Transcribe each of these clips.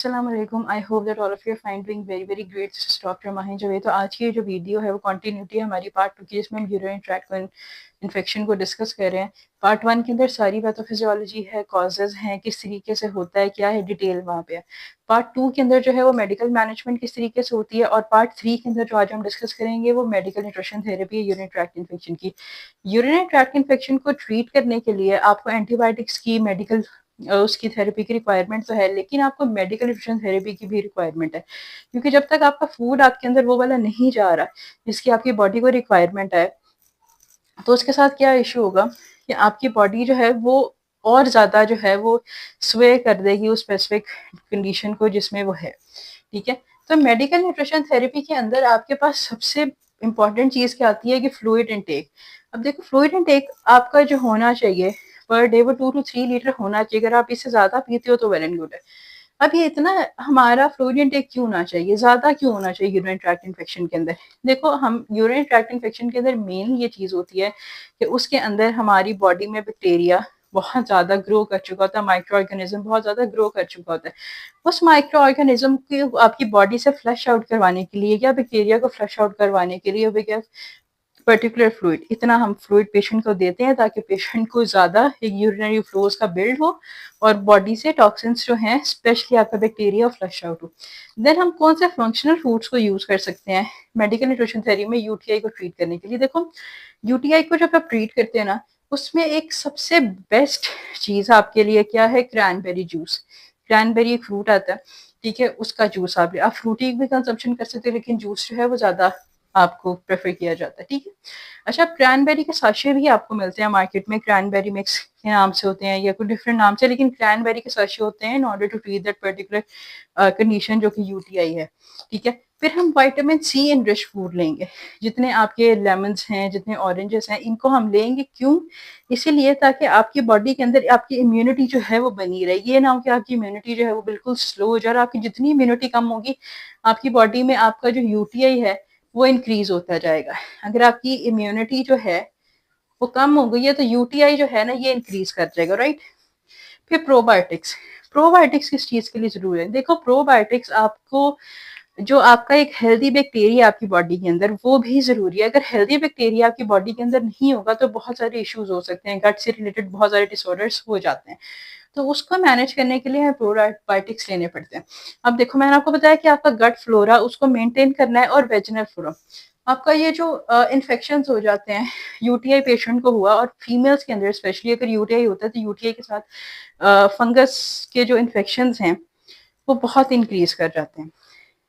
अस्सलामुअलैकुम। I hope that all of you are fine, doing very very great. This is doctor Mahin Javed. तो आज की जो वीडियो है वो कंटिन्यूटी है हमारी पार्ट 2 की, जिसमें हम यूरिनरी ट्रैक्ट इन्फेक्शन को डिस्कस कर रहे हैं। पार्ट 1 के अंदर सारी पैथोफिजियोलॉजी है, कॉजेज हैं, किस तरीके से होता है, क्या है, डिटेल वहाँ पे है। पार्ट 2 के अंदर जो है वो मेडिकल मैनेजमेंट किस तरीके से होती है, और पार्ट 3 के अंदर जो आज हम डिस्कस करेंगे वो मेडिकल न्यूट्रिशन थेरेपी है यूरिनरी ट्रैक्ट इन्फेक्शन की। यूरिनरी ट्रैक्ट इन्फेक्शन को ट्रीट करने के लिए आपको एंटीबायोटिक्स की मेडिकल उसकी थेरेपी की रिक्वायरमेंट तो है, लेकिन आपको मेडिकल न्यूट्रिशन थेरेपी की भी रिक्वायरमेंट है, क्योंकि जब तक आपका फूड आपके अंदर वो वाला नहीं जा रहा जिसकी आपकी बॉडी को रिक्वायरमेंट है, तो उसके साथ क्या इशू होगा कि आपकी बॉडी जो है वो और ज़्यादा जो है वो स्वे कर देगी उस स्पेसिफिक कंडीशन को जिसमें वो है। ठीक है, तो मेडिकल न्यूट्रिशन थेरेपी के अंदर आपके पास सबसे इम्पॉर्टेंट चीज़ क्या आती है कि फ्लूइड इनटेक। अब देखो, फ्लूइड इनटेक आपका जो होना चाहिए पर डे वो 2 to 3 लीटर होना चाहिए। अगर आप इससे ज़्यादा पीते हो तो वेल एंड गुड है। अब ये इतना हमारा फ्लूइड इनटेक क्यों होना चाहिए, ज़्यादा क्यों होना चाहिए यूरिनरी ट्रैक्ट इन्फेक्शन के अंदर? देखो, हम यूरिनरी ट्रैक्ट इन्फेक्शन के अंदर मेन ये चीज़ होती है कि उसके अंदर हमारी बॉडी में बैक्टीरिया बहुत ज़्यादा ग्रो कर चुका होता है, माइक्रो ऑर्गेनिज्म बहुत ज़्यादा ग्रो कर चुका होता है। उस माइक्रो ऑर्गेनिज्म को आपकी बॉडी से फ्लश आउट करवाने के लिए या बैक्टीरिया को फ्लश आउट करवाने के लिए पर्टिकुलर फ्लूइड, इतना हम फ्लूइड पेशेंट को देते हैं ताकि पेशेंट को ज़्यादा एक यूरिनरी फ्लोज का बिल्ड हो और बॉडी से टॉक्सिन्स जो हैं, स्पेशली आपका बैक्टीरिया, फ्लश आउट हो। देन हम कौन से फंक्शनल फूड्स को यूज़ कर सकते हैं मेडिकल न्यूट्रिशन थेरेपी में यूटीआई को ट्रीट करने के लिए? देखो, यूटीआई को जब आप ट्रीट करते हैं ना, उसमें एक सबसे बेस्ट चीज़ आपके लिए क्या है? Cranberry juice. क्रैनबेरी एक फ्रूट आता है, ठीक है, उसका जूस आप फ्रूटी भी कंजम्पशन कर सकते हो, लेकिन जूस जो है वो ज़्यादा आपको प्रेफर किया जाता है। ठीक है, अच्छा, क्रैनबेरी के साशे भी आपको मिलते हैं मार्केट में, क्रैनबेरी मिक्स के नाम से होते हैं या कोई डिफरेंट नाम से, लेकिन क्रैनबेरी के साशे होते हैं in order to treat that particular condition जो कि यूटीआई है। ठीक है, फिर हम विटामिन सी इनरिच फूड लेंगे। जितने आपके लेमन्स हैं, जितने ऑरेंजेस हैं, इनको हम लेंगे क्यों? इसीलिए ताकि आपकी बॉडी के अंदर आपकी इम्यूनिटी जो है वो बनी रहे। ये ना हो कि आपकी इम्यूनिटी जो है वो बिल्कुल स्लो हो जाए, और आपकी जितनी इम्यूनिटी कम होगी आपकी बॉडी में आपका जो यूटीआई है वो इंक्रीज होता जाएगा। अगर आपकी इम्यूनिटी जो है वो कम हो गई है तो यूटीआई जो है ना ये इंक्रीज कर जाएगा, राइट। फिर प्रोबायोटिक्स। प्रोबायोटिक्स किस चीज के लिए जरूरी है? देखो, प्रोबायोटिक्स आपको जो आपका एक हेल्दी बैक्टीरिया आपकी बॉडी के अंदर वो भी जरूरी है। अगर हेल्दी बैक्टीरिया आपकी बॉडी के अंदर नहीं होगा तो बहुत सारे इश्यूज हो सकते हैं, गट से रिलेटेड बहुत सारे डिसऑर्डर्स हो जाते हैं। तो उसको मैनेज करने के लिए हमें प्रोबायोटिक्स लेने पड़ते हैं। अब देखो, मैंने आपको बताया कि आपका गट फ्लोरा उसको मेंटेन करना है, और वेजिनल फ्लोरा। आपका ये जो इन्फेक्शंस हो जाते हैं, यूटीआई पेशेंट को हुआ, और फीमेल्स के अंदर स्पेशली अगर यूटीआई होता है तो यूटीआई के साथ फंगस के जो इन्फेक्शंस हैं वो बहुत इंक्रीज कर जाते हैं।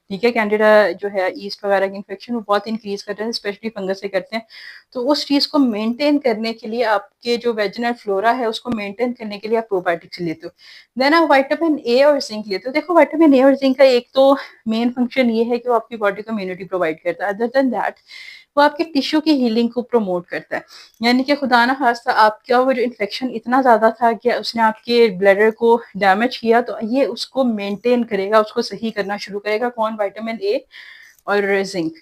ठीक है, कैंडिडा जो है, ईस्ट वगैरह की इन्फेक्शन वो बहुत इंक्रीज कर रहे हैं, स्पेशली फंगस से करते हैं। तो उस चीज़ को मेंटेन करने के लिए, आपके जो वेजिनल फ्लोरा है उसको मेंटेन करने के लिए आप प्रोबायोटिक्स लेते हो। देन आप विटामिन ए और जिंक लेते हो। देखो, विटामिन ए और जिंक का एक तो मेन फंक्शन ये है कि वो आपकी बॉडी को इम्यूनिटी प्रोवाइड करता है। अदर देन दैट वो आपके टिश्यू की हीलिंग को प्रमोट करता है। यानी कि खुदा ना खास्ता आपका वो जो इन्फेक्शन इतना ज़्यादा था कि उसने आपके ब्लडर को डैमेज किया, तो ये उसको मेंटेन करेगा, उसको सही करना शुरू करेगा। कौन? विटामिन ए और जिंक।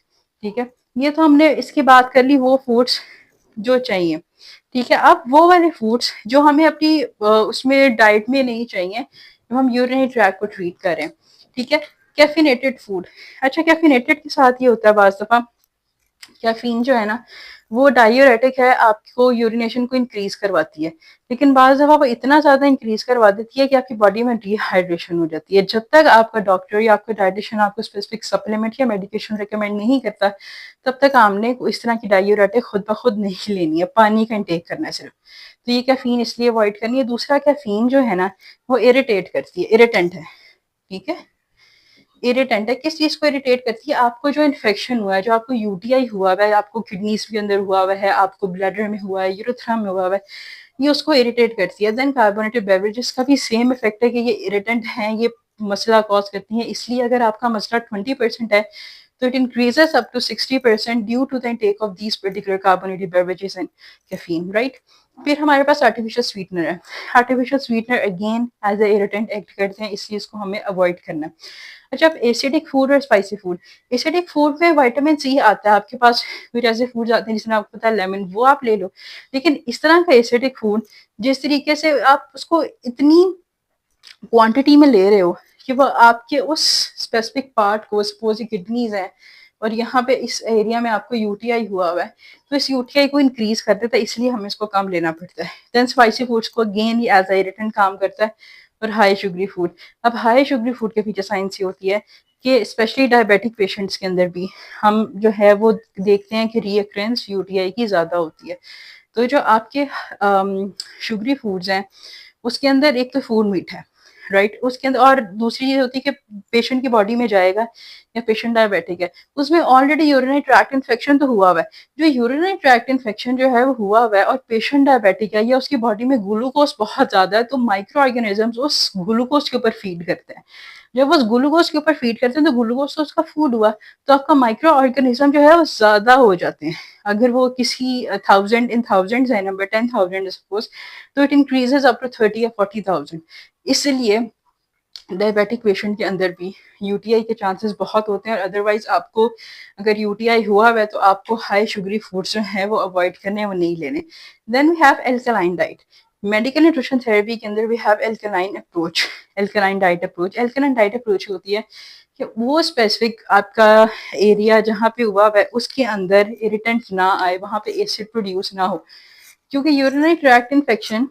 ठीक है, ये तो हमने इसकी बात कर ली, वो फूड्स जो चाहिए। ठीक है, अब वो वाले फूड्स जो हमें अपनी उसमें डाइट में नहीं चाहिए, जो हम यूरिनरी ट्रैक्ट को ट्रीट करें। ठीक है, कैफिनेटेड फूड। अच्छा, कैफिनेटेड के साथ ये होता है बाज़ दफ़ा, कैफीन जो है ना वो डायूरेटिक है, आपको यूरिनेशन को इंक्रीज करवाती है, लेकिन बाज़ दफ़ा वो इतना ज़्यादा इंक्रीज करवा देती है कि आपकी बॉडी में डिहाइड्रेशन हो जाती है। जब तक आपका डॉक्टर या आपका डाइटिशियन आपको स्पेसिफिक सप्लीमेंट या मेडिकेशन रिकमेंड नहीं करता, तब तक आपने इस तरह की डायूरेटिक खुद ब खुद नहीं लेनी है, पानी का इंटेक करना है सिर्फ। तो ये कैफीन इसलिए अवॉइड करनी है। दूसरा, कैफीन जो है ना वो इरिटेट करती है, इरिटेंट है। ठीक है, इरिटेंट है, किस चीज को इरिटेट करती है? आपको जो इन्फेक्शन हुआ है, जो आपको यूटीआई हुआ है, आपको किडनीज के अंदर हुआ हुआ है, आपको ब्लैडर में हुआ है, यूरेथ्रा में हुआ हुआ है, ये उसको इरिटेट करती है। देन कार्बोनेटेड बेवरेजेस का भी सेम इफेक्ट है कि ये इरिटेंट हैं, ये मसला कॉज करती हैं। इसलिए अगर आपका मसला 20% है तो it increases up to 60% due to the intake of these particular carbonated beverages and caffeine, right? फिर हमारे पास आर्टिफिशियल स्वीटनर है। Artificial sweetener again as a irritant act करते हैं, इस चीज़ को हमें अवॉइड करना है। अच्छा, अब एसिडिक फूड और स्पाइसी फूड। एसिडिक फूड में विटामिन सी आता है, आपके पास कुछ ऐसे फूड आते हैं जिसमें आपको पता है लेमन, वो आप ले लो। लेकिन इस तरह का एसिडिक फूड जिस तरीके से आप उसको इतनी क्वांटिटी में ले रहे हो कि वो आपके उस स्पेसिफिक पार्ट को, सपोज किडनीज है और यहाँ पे इस एरिया में आपको यूटीआई हुआ हुआ है, तो इस यूटीआई को इंक्रीज कर देता है, इसलिए हमें इसको कम लेना पड़ता है। देन स्पाइसी फूड्स को अगेन ये एज इरिटेंट काम करता है। और हाई शुगरी फूड, अब हाई शुगरी फूड के पीछे साइंस ये होती है कि स्पेशली डायबिटिक पेशेंट्स के अंदर भी हम जो है वो देखते हैं कि रीअक्रेंस यूटीआई की ज़्यादा होती है। तो जो आपके शुगरी फूड्स हैं उसके अंदर एक तो फूड मीट है, राइट, उसके अंदर, और दूसरी चीज होती है कि पेशेंट की बॉडी में जाएगा या पेशेंट डायबिटिक है, उसमें ऑलरेडी यूरिनरी ट्रैक्ट इन्फेक्शन तो हुआ हुआ है। जो यूरिनरी ट्रैक्ट इन्फेक्शन जो है वो हुआ हुआ है और पेशेंट डायबिटिक है या उसकी बॉडी में ग्लूकोज बहुत ज्यादा है, तो माइक्रो ऑर्गेनिजम्स उस ग्लूकोज के ऊपर फीड करते हैं। जब वो ग्लूकोज के ऊपर फीड करते हैं तो ग्लूकोज तो उसका फूड हुआ, तो आपका माइक्रो ऑर्गेनिज्म जो है वो ज्यादा हो जाते हैं। अगर वो किसी 1000 इन थाउजेंड है नंबर 10,000 सपोज, तो इट इंक्रीजेज अप टू 30 या 40,000। इसलिए डायबिटिक पेशेंट के अंदर भी यूटीआई के चांसेस बहुत होते हैं। और अदरवाइज आपको अगर यूटीआई हुआ है तो आपको हाई शुगरी फूड्स जो है वो अवॉइड करने, वो नहीं लेने। Then we have alkaline diet. Medical nutrition therapy के अंदर we have alkaline approach, alkaline diet approach. Alkaline diet approach होती है कि वो स्पेसिफिक आपका एरिया जहाँ पे हुआ है उसके अंदर इरिटेंट ना आए, वहाँ पे एसिड प्रोड्यूस ना हो, क्योंकि यूरिनरी ट्रैक्ट इन्फेक्शन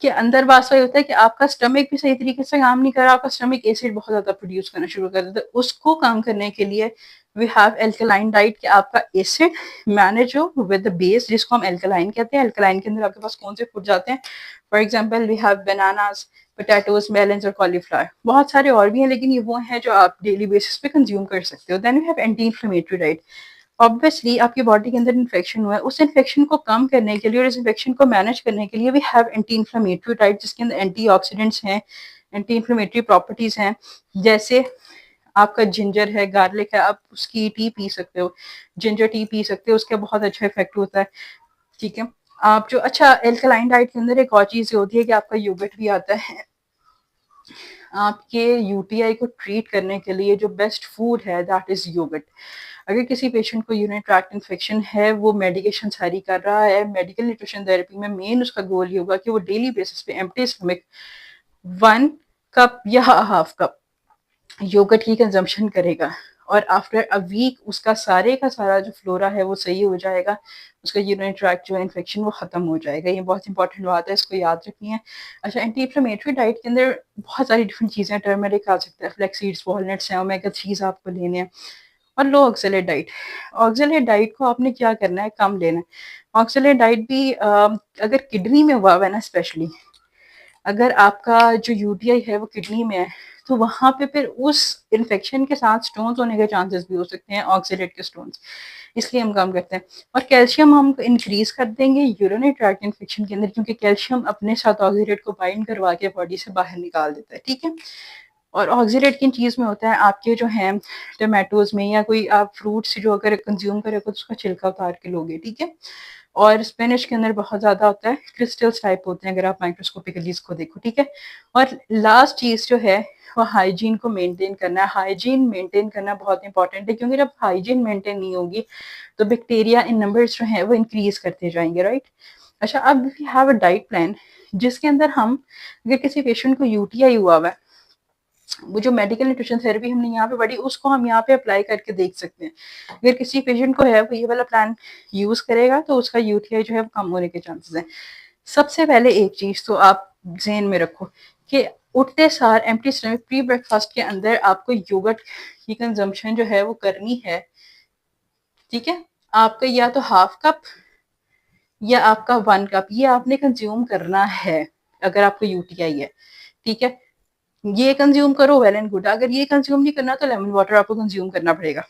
के अंदर बात वही होता है कि आपका स्टमक भी सही तरीके से काम नहीं कर रहा, आपका स्टमक एसिड बहुत ज्यादा प्रोड्यूस करना शुरू कर देता है। उसको काम करने के लिए वी हैव एल्कलाइन डाइट कि आपका एसिड मैनेज हो विद द बेस, जिसको हम एल्कलाइन कहते हैं। एल्कलाइन के अंदर आपके पास कौन से फूड जाते हैं? For example we have bananas, potatoes, melons और कॉलीफ्लावर। बहुत सारे और भी हैं लेकिन ये वो हैं जो आप डेली बेसिस पे कंज्यूम कर सकते हो। Then we have anti inflammatory diet. Obviously आपकी बॉडी के अंदर इन्फेक्शन हुआ है, उस इन्फेक्शन को कम करने के लिए और इस इन्फेक्शन को मैनेज करने के लिए we have anti inflammatory diet, जिसके अंदर एंटीऑक्सीडेंट्स हैं, एंटी इन्फ्लेमेटरी प्रॉपर्टीज हैं। जैसे आपका जिंजर है, गार्लिक है, आप उसकी टी पी सकते हो, जिंजर टी पी सकते हो, उसका बहुत अच्छा इफेक्ट होता है। ठीक है, आप जो अच्छा एल्कलाइन डाइट के अंदर एक और चीज होती है कि आपका योगर्ट भी आता है। आपके यूटीआई को ट्रीट करने के लिए जो बेस्ट फूड है दैट इज योगर्ट। अगर किसी पेशेंट को यूरिनरी ट्रैक्ट इन्फेक्शन है, वो मेडिकेशन सारी कर रहा है, मेडिकल न्यूट्रिशन थेरेपी में मेन उसका गोल ये होगा कि वो डेली बेसिस पे एम्प्टी स्टमक 1 कप या हाफ कप योगर्ट की कंजम्पशन करेगा और आफ्टर अ वीक उसका सारे का सारा जो फ्लोरा है वो सही हो जाएगा, उसका यूरिनरी ट्रैक्ट जो इन्फेक्शन वो खत्म हो जाएगा। ये बहुत इंपॉर्टेंट बात है, इसको याद रखनी है। अच्छा, एंटी इन्फ्लेमेटरी डाइट के अंदर बहुत सारी डिफरेंट चीज़ें हैं। टर्मरिक आ सकता है, फ्लैक्स सीड्स, वॉलनट्स हैं, ओमेगा 3 आपको लेने हैं। और लो ऑक्सलेट डाइट, ऑक्सलेट डाइट को आपने क्या करना है, कम लेना है। ऑक्सलेट डाइट भी अगर किडनी में हुआ है ना, स्पेशली अगर आपका जो यूटीआई है वो किडनी में है, तो वहां पे फिर उस इन्फेक्शन के साथ स्टोन्स होने के चांसेस भी हो सकते हैं, ऑक्सीडेट के स्टोन्स, इसलिए हम काम करते हैं। और कैल्शियम हम इंक्रीज कर देंगे यूरिनरी ट्रैक्ट इन्फेक्शन के अंदर, क्योंकि कैल्शियम अपने साथ ऑक्सीडेट को बाइंड करवा के बॉडी से बाहर निकाल देता है। ठीक है, और ऑक्सीडेट किन चीज़ में होता है, आपके जो है टमाटोज में, या कोई आप फ्रूट्स जो अगर कंज्यूम करोगे तो उसका छिलका उतार के लोगे। ठीक है, और स्पेनिश के अंदर बहुत ज़्यादा होता है, क्रिस्टल्स टाइप होते हैं अगर आप माइक्रोस्कोपिकली इसको देखो। ठीक है, और लास्ट चीज़ जो है वो हाइजीन को मेंटेन करना है। हाइजीन मेंटेन करना बहुत इंपॉर्टेंट है, क्योंकि जब हाइजीन मेंटेन नहीं होगी तो बैक्टीरिया इन नंबर्स जो है वो इंक्रीज करते जाएंगे, राइट। अच्छा, अब we have a diet plan जिसके अंदर हम, अगर किसी पेशेंट को यूटीआई हुआ है, वो जो मेडिकल न्यूट्रिशन थेरेपी हमने यहाँ पे पढ़ी उसको हम यहाँ पे अप्लाई करके देख सकते हैं। अगर किसी पेशेंट को है वो ये वाला प्लान यूज करेगा तो उसका यूटीआई जो है वो कम होने के चांसेस हैं। सबसे पहले एक चीज तो आप ज़हन में रखो कि उठते सार एम्प्टी स्टमक प्री ब्रेकफास्ट के अंदर आपको योगर्ट की कंजम्पशन जो है वो करनी है। ठीक है, आपका या तो हाफ कप या आपका 1 कप ये आपने कंज्यूम करना है अगर आपको यूटीआई है। ठीक है, ये कंज्यूम करो, वेल एंड गुड। अगर ये कंज्यूम नहीं करना तो लेमन वाटर आपको कंज्यूम करना पड़ेगा।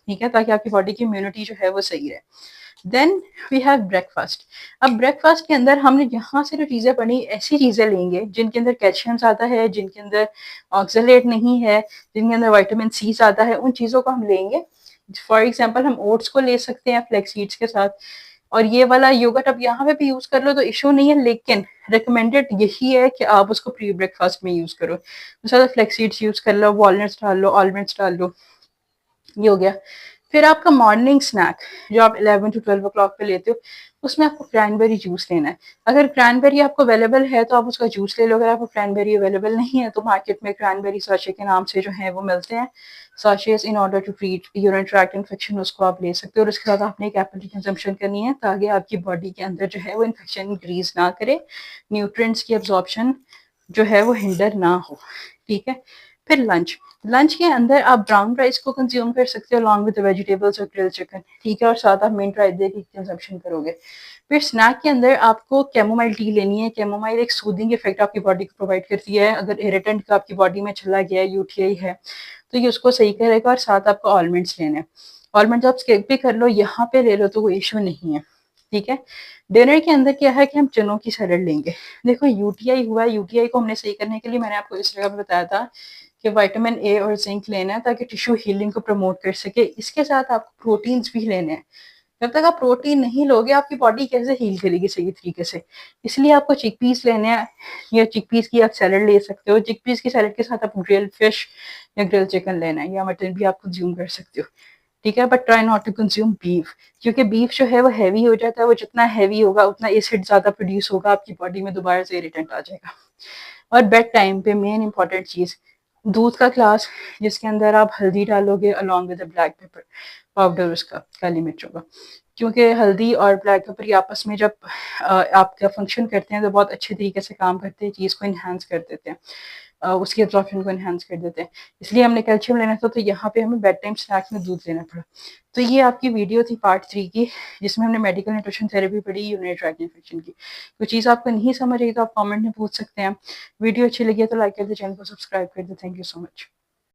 ठीक है, ताकि आपकी बॉडी की इम्यूनिटी जो है वो सही रहे। Then we have breakfast. अब ब्रेकफास्ट के अंदर हमने यहाँ से जो चीज़ें पढ़ी ऐसी चीज़ें लेंगे जिनके अंदर कैल्शियम ज़्यादा है, जिनके अंदर ऑक्सलेट नहीं है, जिनके अंदर विटामिन सी ज़्यादा है, उन चीज़ों को हम लेंगे। फॉर एग्जाम्पल हम ओट्स को ले सकते हैं फ्लैक्स सीड्स के साथ, और ये वाला योगर्ट अब यहाँ पे भी यूज कर लो तो इशू नहीं है, लेकिन रिकमेंडेड यही है कि आप उसको प्री ब्रेकफास्ट में यूज करो। तो फ्लैक्स सीड्स यूज कर लो, वॉलनट्स डाल लो, आलमंड्स डाल लो, ये हो गया। फिर आपका मॉर्निंग स्नैक जो आप 11 to 12 o'clock पे लेते हो, उसमें आपको क्रैनबेरी जूस लेना है। अगर क्रैनबेरी आपको अवेलेबल है तो आप उसका जूस ले लो, अगर आपको क्रैनबेरी अवेलेबल नहीं है तो मार्केट में क्रैनबेरी साशे के नाम से जो है वो मिलते हैं, साशेस in order to treat urine tract infection, उसको आप ले सकते हो। और उसके साथ आपने एक एप्पल की कंजम्पशन करनी है ताकि आपकी बॉडी के अंदर जो है वो इन्फेक्शन इंक्रीज ना करे, न्यूट्रिएंट्स की एब्जॉर्प्शन जो है वो हिंडर ना हो, ठीक है। फिर लंच, लंच के अंदर आप ब्राउन राइस को कंज्यूम कर सकते हो अलॉन्ग विद वेजिटेबल्स और ग्रिल चिकन, ठीक है, और साथ आप मिंट राइस की कंजम्पशन करोगे। फिर स्नैक के अंदर आपको कैमोमाइल टी लेनी है। कैमोमाइल एक सूदिंग इफेक्ट आपकी बॉडी को प्रोवाइड करती है। अगर इरिटेंट का आपकी बॉडी में चला गया है, यूटीआई है, तो ये उसको सही करेगा। और साथ आपको ऑलमंड्स लेने हैं। ऑलमंड्स आप स्किप भी कर लो, यहाँ पे ले लो तो कोई इशू नहीं है, ठीक है। डिनर के अंदर क्या है कि हम चनों की सैलड लेंगे। देखो यूटीआई हुआ है, यूटीआई को हमने सही करने के लिए मैंने आपको इस जगह पे बताया था कि विटामिन ए और जिंक लेना है ताकि टिश्यू हीलिंग को प्रमोट कर सके। इसके साथ आपको प्रोटीन्स भी लेने हैं। जब तक आप प्रोटीन नहीं लोगे आपकी बॉडी कैसे हील करेगी सही तरीके से। इसलिए आपको चिकपीस लेने हैं, या चिकपीस की आप सैलड ले सकते हो। चिकपीस की सैलड के साथ आप ग्रिल फिश या ग्रिल चिकन लेना है, या मटन भी आप कंज्यूम कर सकते हो, ठीक है। But try not to consume beef, क्योंकि बीफ जो है वो हैवी हो जाता है। वो जितना हैवी होगा उतना एसिड ज्यादा प्रोड्यूस होगा, आपकी बॉडी में दोबारा से इरिटेंट आ जाएगा। और बेड टाइम पे मेन इंपॉर्टेंट चीज, दूध का ग्लास जिसके अंदर आप हल्दी डालोगे along with black pepper powder, उसका काली मिर्चों का, क्योंकि हल्दी और ब्लैक पेपर ये आपस में जब आपका फंक्शन करते हैं तो बहुत अच्छे तरीके से काम करते हैं, चीज़ को इन्हांस कर देते हैं, उसकी एब्जॉर्प्शन को इन्हांस कर देते हैं। इसलिए हमने कैल्शियम लेना था, तो यहाँ पे हमें बेड टाइम स्नैक्स में दूध लेना पड़ा। तो ये आपकी वीडियो थी पार्ट 3 की, जिसमें हमने मेडिकल न्यूट्रिशन थेरेपी पढ़ी यूरिनरी ट्रैक्ट इन्फेक्शन की। कोई चीज़ आपको नहीं समझ आई तो आप कमेंट में पूछ सकते हैं। वीडियो अच्छी लगी है तो लाइक कर दे, चैनल को सब्सक्राइब कर दे। Thank you so much.